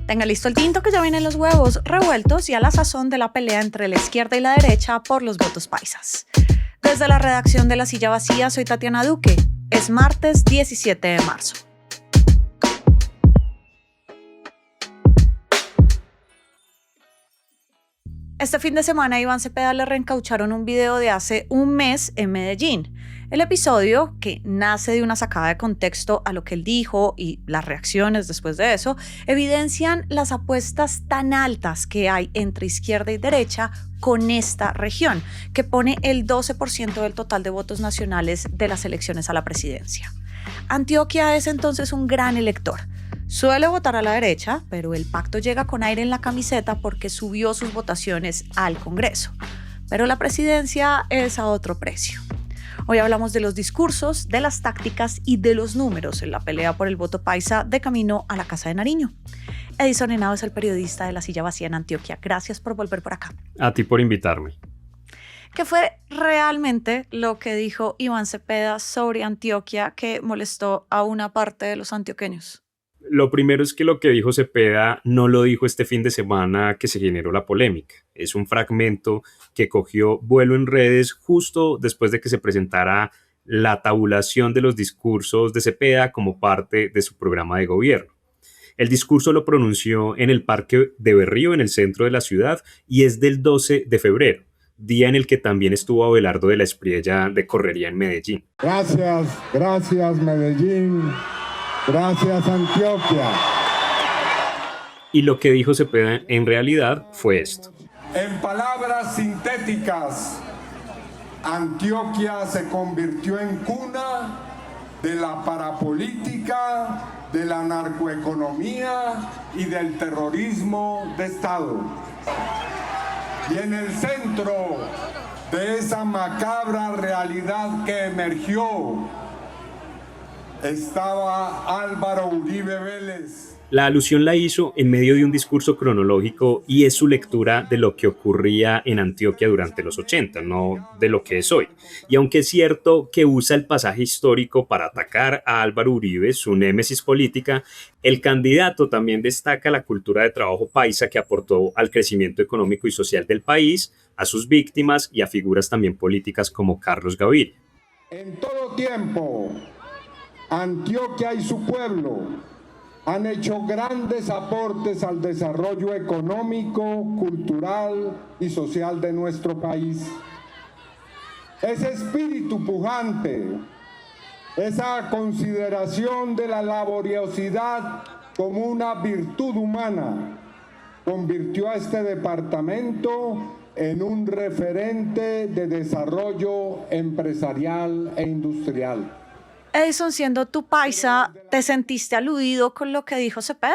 Tenga listo el tinto que ya vienen los huevos revueltos y a la sazón de la pelea entre la izquierda y la derecha por los votos paisas. Desde la redacción de La Silla Vacía, soy Tatiana Duque. Es martes 17 de marzo. Este fin de semana a Iván Cepeda le reencaucharon un video de hace un mes en Medellín. El episodio, que nace de una sacada de contexto a lo que él dijo y las reacciones después de eso, evidencian las apuestas tan altas que hay entre izquierda y derecha con esta región, que pone el 12% del total de votos nacionales de las elecciones a la presidencia. Antioquia es entonces un gran elector. Suele votar a la derecha, pero el pacto llega con aire en la camiseta porque subió sus votaciones al Congreso. Pero la presidencia es a otro precio. Hoy hablamos de los discursos, de las tácticas y de los números en la pelea por el voto paisa de camino a la Casa de Nariño. Edison Henao es el periodista de La Silla Vacía en Antioquia. Gracias por volver por acá. A ti por invitarme. ¿Qué fue realmente lo que dijo Iván Cepeda sobre Antioquia que molestó a una parte de los antioqueños? Lo primero es que lo que dijo Cepeda no lo dijo este fin de semana que se generó la polémica. Es un fragmento que cogió vuelo en redes justo después de que se presentara la tabulación de los discursos de Cepeda como parte de su programa de gobierno. El discurso lo pronunció en el Parque de Berrío, en el centro de la ciudad, y es del 12 de febrero, día en el que también estuvo Abelardo de la Espriella de Correría en Medellín. Gracias Medellín. Gracias, Antioquia. Y lo que dijo Cepeda en realidad fue esto. En palabras sintéticas, Antioquia se convirtió en cuna de la parapolítica, de la narcoeconomía y del terrorismo de Estado. Y en el centro de esa macabra realidad que emergió estaba Álvaro Uribe Vélez. La alusión la hizo en medio de un discurso cronológico y es su lectura de lo que ocurría en Antioquia durante los 80, no de lo que es hoy. Y aunque es cierto que usa el pasaje histórico para atacar a Álvaro Uribe, su némesis política, el candidato también destaca la cultura de trabajo paisa que aportó al crecimiento económico y social del país, a sus víctimas y a figuras también políticas como Carlos Gaviria. En todo tiempo, Antioquia y su pueblo han hecho grandes aportes al desarrollo económico, cultural y social de nuestro país. Ese espíritu pujante, esa consideración de la laboriosidad como una virtud humana, convirtió a este departamento en un referente de desarrollo empresarial e industrial. Edison, siendo tu paisa, ¿te sentiste aludido con lo que dijo Cepeda?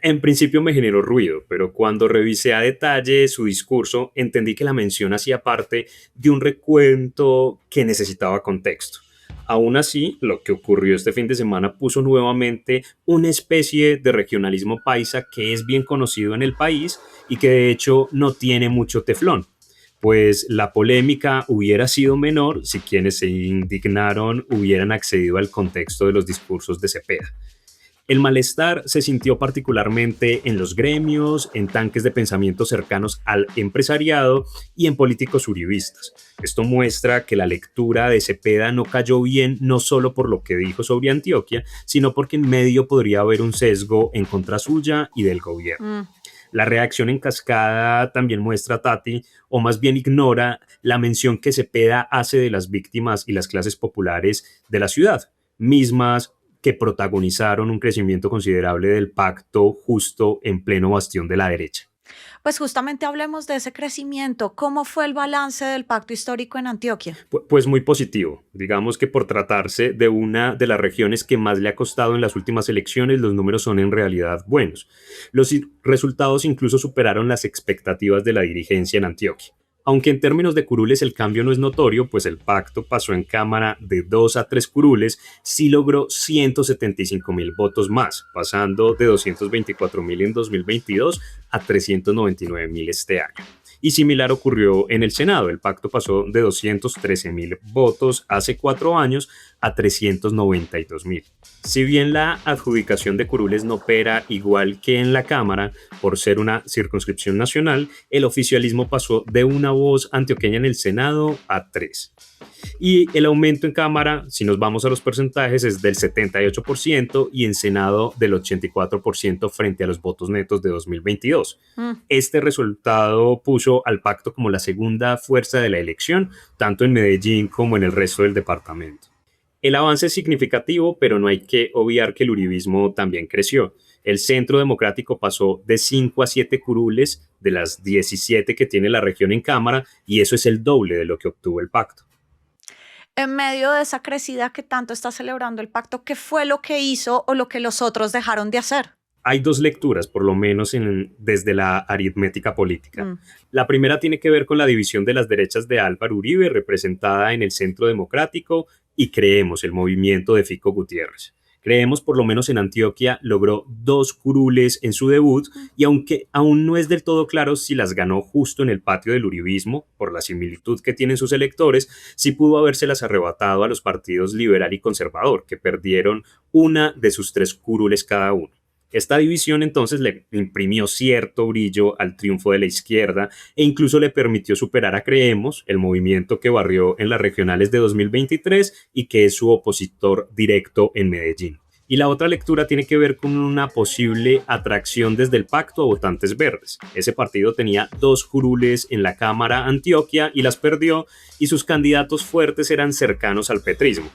En principio me generó ruido, pero cuando revisé a detalle su discurso, entendí que la mención hacía parte de un recuento que necesitaba contexto. Aún así, lo que ocurrió este fin de semana puso nuevamente una especie de regionalismo paisa que es bien conocido en el país y que de hecho no tiene mucho teflón. Pues la polémica hubiera sido menor si quienes se indignaron hubieran accedido al contexto de los discursos de Cepeda. El malestar se sintió particularmente en los gremios, en tanques de pensamiento cercanos al empresariado y en políticos uribistas. Esto muestra que la lectura de Cepeda no cayó bien no solo por lo que dijo sobre Antioquia, sino porque en medio podría haber un sesgo en contra suya y del gobierno. La reacción en cascada también muestra, Tati, o más bien ignora la mención que Cepeda hace de las víctimas y las clases populares de la ciudad, mismas que protagonizaron un crecimiento considerable del pacto justo en pleno bastión de la derecha. Pues justamente hablemos de ese crecimiento. ¿Cómo fue el balance del pacto histórico en Antioquia? Pues muy positivo. Digamos que por tratarse de una de las regiones que más le ha costado en las últimas elecciones, los números son en realidad buenos. Los resultados incluso superaron las expectativas de la dirigencia en Antioquia. Aunque en términos de curules el cambio no es notorio, pues el pacto pasó en Cámara de 2 a 3 curules, sí logró 175.000 votos más, pasando de 224.000 en 2022 a 399.000 este año. Y similar ocurrió en el Senado. El pacto pasó de 213.000 votos hace 4 años a 392.000. Si bien la adjudicación de curules no opera igual que en la Cámara, por ser una circunscripción nacional, el oficialismo pasó de una voz antioqueña en el Senado a 3. Y el aumento en Cámara, si nos vamos a los porcentajes, es del 78% y en Senado del 84% frente a los votos netos de 2022. Este resultado puso al pacto como la segunda fuerza de la elección, tanto en Medellín como en el resto del departamento. El avance es significativo, pero no hay que obviar que el uribismo también creció. El Centro Democrático pasó de 5 a 7 curules de las 17 que tiene la región en Cámara, y eso es el doble de lo que obtuvo el pacto. En medio de esa crecida que tanto está celebrando el pacto, ¿qué fue lo que hizo o lo que los otros dejaron de hacer? Hay dos lecturas, por lo menos desde la aritmética política. La primera tiene que ver con la división de las derechas de Álvaro Uribe, representada en el Centro Democrático, y Creemos, el movimiento de Fico Gutiérrez. Creemos, por lo menos en Antioquia, logró 2 curules en su debut, y aunque aún no es del todo claro si las ganó justo en el patio del uribismo, por la similitud que tienen sus electores, sí pudo habérselas arrebatado a los partidos liberal y conservador, que perdieron una de sus 3 curules cada uno. Esta división entonces le imprimió cierto brillo al triunfo de la izquierda e incluso le permitió superar a Creemos, el movimiento que barrió en las regionales de 2023 y que es su opositor directo en Medellín. Y la otra lectura tiene que ver con una posible atracción desde el pacto a votantes verdes. Ese partido tenía 2 curules en la Cámara Antioquia y las perdió, y sus candidatos fuertes eran cercanos al petrismo.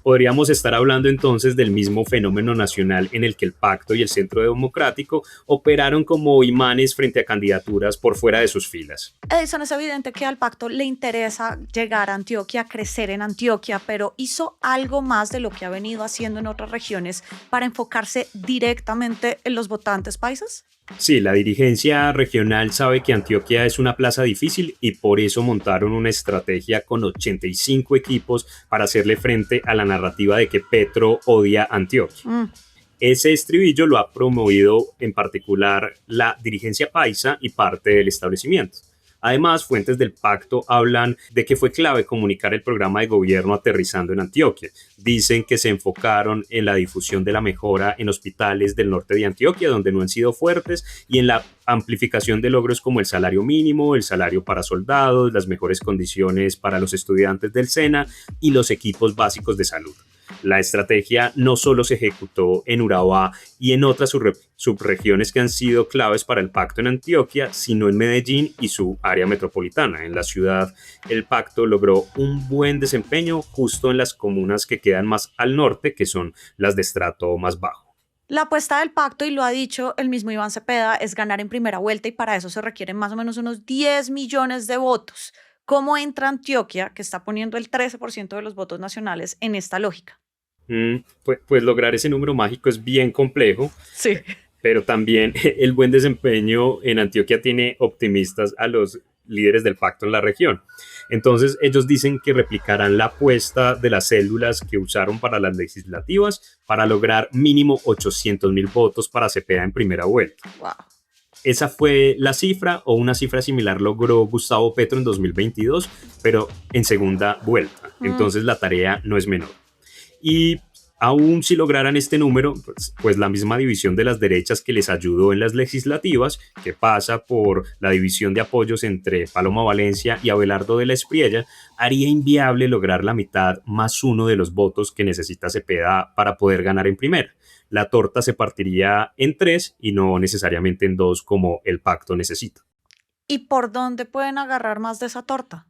Podríamos estar hablando entonces del mismo fenómeno nacional en el que el pacto y el Centro Democrático operaron como imanes frente a candidaturas por fuera de sus filas. Edison, es evidente que al pacto le interesa llegar a Antioquia, crecer en Antioquia, pero ¿hizo algo más de lo que ha venido haciendo en otras regiones para enfocarse directamente en los votantes paisas? Sí, la dirigencia regional sabe que Antioquia es una plaza difícil y por eso montaron una estrategia con 85 equipos para hacerle frente a la narrativa de que Petro odia Antioquia. Ese estribillo lo ha promovido en particular la dirigencia paisa y parte del establecimiento. Además, fuentes del pacto hablan de que fue clave comunicar el programa de gobierno aterrizando en Antioquia. Dicen que se enfocaron en la difusión de la mejora en hospitales del norte de Antioquia, donde no han sido fuertes, y en la amplificación de logros como el salario mínimo, el salario para soldados, las mejores condiciones para los estudiantes del SENA y los equipos básicos de salud. La estrategia no solo se ejecutó en Urabá y en otras subregiones que han sido claves para el pacto en Antioquia, sino en Medellín y su área metropolitana. En la ciudad, el pacto logró un buen desempeño justo en las comunas que quedan más al norte, que son las de estrato más bajo. La apuesta del pacto, y lo ha dicho el mismo Iván Cepeda, es ganar en primera vuelta, y para eso se requieren más o menos unos 10 millones de votos. ¿Cómo entra Antioquia, que está poniendo el 13% de los votos nacionales, en esta lógica? Pues lograr ese número mágico es bien complejo. Sí. Pero también el buen desempeño en Antioquia tiene optimistas a los líderes del pacto en la región. Entonces ellos dicen que replicarán la apuesta de las células que usaron para las legislativas para lograr mínimo 800,000 votos para Cepeda en primera vuelta. Wow. Esa fue la cifra, o una cifra similar logró Gustavo Petro en 2022, pero en segunda vuelta. Entonces la tarea no es menor. Y aún si lograran este número, pues la misma división de las derechas que les ayudó en las legislativas, que pasa por la división de apoyos entre Paloma Valencia y Abelardo de la Espriella, haría inviable lograr la mitad más uno de los votos que necesita Cepeda para poder ganar en primera. La torta se partiría en 3 y no necesariamente en 2 como el pacto necesita. ¿Y por dónde pueden agarrar más de esa torta?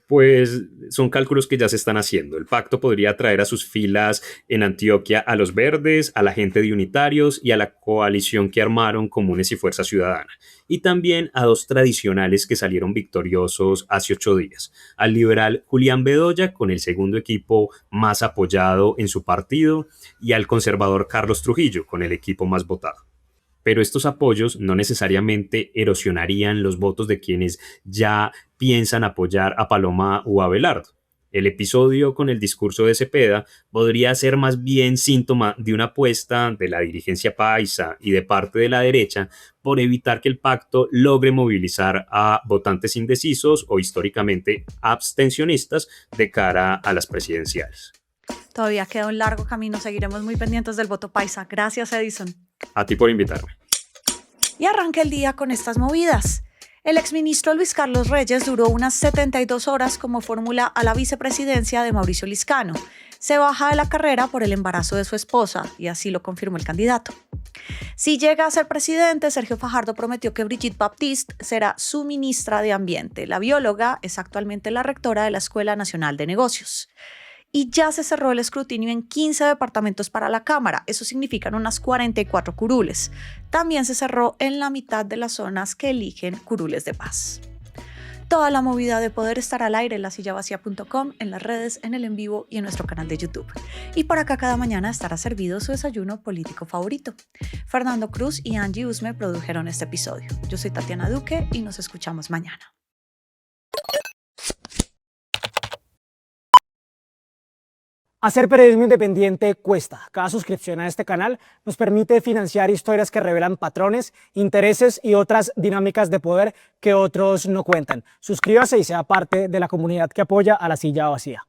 Pues son cálculos que ya se están haciendo. El pacto podría traer a sus filas en Antioquia a los verdes, a la gente de unitarios y a la coalición que armaron Comunes y Fuerza Ciudadana. Y también a 2 tradicionales que salieron victoriosos hace 8 días. Al liberal Julián Bedoya, con el segundo equipo más apoyado en su partido, y al conservador Carlos Trujillo, con el equipo más votado. Pero estos apoyos no necesariamente erosionarían los votos de quienes ya piensan apoyar a Paloma o a Abelardo. El episodio con el discurso de Cepeda podría ser más bien síntoma de una apuesta de la dirigencia paisa y de parte de la derecha por evitar que el pacto logre movilizar a votantes indecisos o históricamente abstencionistas de cara a las presidenciales. Todavía queda un largo camino, seguiremos muy pendientes del voto paisa. Gracias, Edison. A ti por invitarme. Y arranca el día con estas movidas. El exministro Luis Carlos Reyes duró unas 72 horas como fórmula a la vicepresidencia de Mauricio Liscano. Se baja de la carrera por el embarazo de su esposa y así lo confirmó el candidato. Si llega a ser presidente, Sergio Fajardo prometió que Brigitte Baptiste será su ministra de Ambiente. La bióloga es actualmente la rectora de la Escuela Nacional de Negocios. Y ya se cerró el escrutinio en 15 departamentos para la Cámara, eso significan unas 44 curules. También se cerró en la mitad de las zonas que eligen curules de paz. Toda la movida de poder estar al aire en lasillavacía.com, en las redes, en el en vivo y en nuestro canal de YouTube. Y por acá cada mañana estará servido su desayuno político favorito. Fernando Cruz y Angie Usme produjeron este episodio. Yo soy Tatiana Duque y nos escuchamos mañana. Hacer periodismo independiente cuesta. Cada suscripción a este canal nos permite financiar historias que revelan patrones, intereses y otras dinámicas de poder que otros no cuentan. Suscríbase y sea parte de la comunidad que apoya a La Silla Vacía.